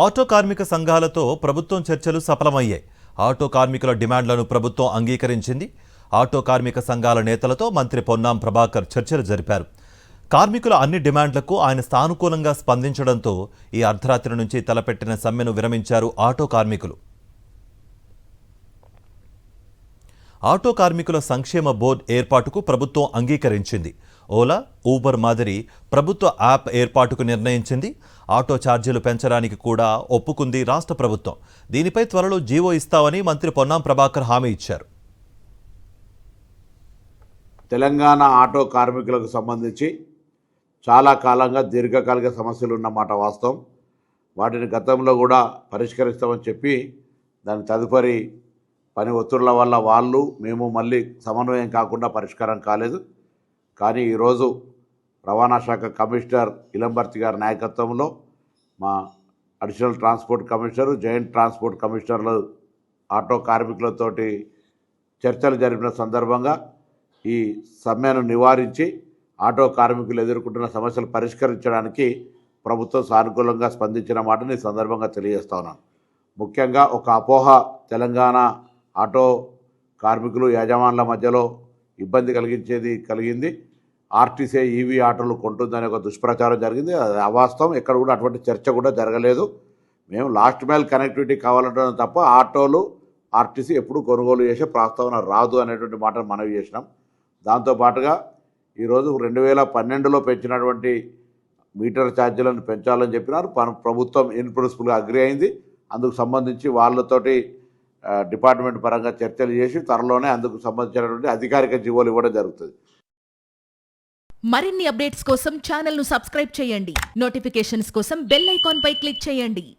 Auto కార్మిక సంఘాలతో ప్రభుత్వం చర్చలు సఫలమయ్యాయి. ఆటో కార్మికుల డిమాండ్లను ప్రభుత్వం అంగీకరించింది. ఆటో కార్మిక సంఘాల నేతలతో మంత్రి పొన్నాం ప్రభాకర్ చర్చలు జరిపారు. కార్మికుల అన్ని డిమాండ్లకు ఆయన సానుకూలంగా స్పందించడంతో ఈ అర్ధరాత్రి నుంచి తలపెట్టిన సమ్మెను విరమించారు ఆటో కార్మికులు. ఆటో కార్మికుల సంక్షేమ బోర్డు ఏర్పాటుకు ప్రభుత్వం అంగీకరించింది. ఓలా, ఊబర్ మాదిరి ప్రభుత్వ యాప్ ఏర్పాటుకు నిర్ణయించింది. ఆటో ఛార్జీలు పెంచడానికి కూడా ఒప్పుకుంది రాష్ట్ర ప్రభుత్వం. దీనిపై త్వరలో జీవో ఇస్తామని మంత్రి పొన్నాం ప్రభాకర్ హామీ ఇచ్చారు. తెలంగాణ ఆటో కార్మికులకు సంబంధించి చాలా కాలంగా దీర్ఘకాలిక సమస్యలు ఉన్నమాట వాస్తవం. వాటిని గతంలో కూడా పరిష్కరిస్తామని చెప్పి దాని తదుపరి పని ఒత్తిళ్ల వల్ల మేము మళ్ళీ సమన్వయం కాకుండా పరిష్కారం కాలేదు. కానీ ఈరోజు రవాణా శాఖ కమిషనర్ ఇలంబర్తి గారి నాయకత్వంలో మా additional transport commissioner, joint transport కమిషనర్లు ఆటో కార్మికులతోటి చర్చలు జరిపిన సందర్భంగా ఈ సమ్మెను నివారించి ఆటో కార్మికులు ఎదుర్కొంటున్న సమస్యలు పరిష్కరించడానికి ప్రభుత్వం సానుకూలంగా స్పందించిన మాటని ఈ సందర్భంగా తెలియజేస్తా ఉన్నాను. ముఖ్యంగా ఒక అపోహ తెలంగాణ ఆటో కార్మికులు యాజమాన్ల మధ్యలో ఇబ్బంది కలిగింది. ఆర్టీసీ ఈవీ ఆటోలు కొంటుందనే ఒక దుష్ప్రచారం జరిగింది. అది అవాస్తవం. ఎక్కడ కూడా అటువంటి చర్చ కూడా జరగలేదు. మేము లాస్ట్ మైల్ కనెక్టివిటీ కావాలంటున్నాం తప్ప ఆటోలు ఆర్టీసీ ఎప్పుడు కొనుగోలు చేసే ప్రస్తావన రాదు అనేటువంటి మాటను మనవి చేసినాం. దాంతోపాటుగా ఈరోజు 2012లో పెంచినటువంటి మీటర్ ఛార్జీలను పెంచాలని చెప్పినారు. ప్రభుత్వం ఇన్ ప్రిన్సిపల్గా అగ్రి అయింది. అందుకు సంబంధించి వాళ్ళతోటి డిపార్ట్మెంట్ పరంగా చర్చలు చేసి త్వరలోనే అందుకు సంబంధించినటువంటి అధికారిక జీవోలు ఇవ్వడం జరుగుతుంది. మరిన్ని అప్డేట్స్ కోసం ఛానల్ను సబ్స్క్రైబ్ చేయండి. నోటిఫికేషన్స్ కోసం బెల్ ఐకాన్ పై క్లిక్ చేయండి.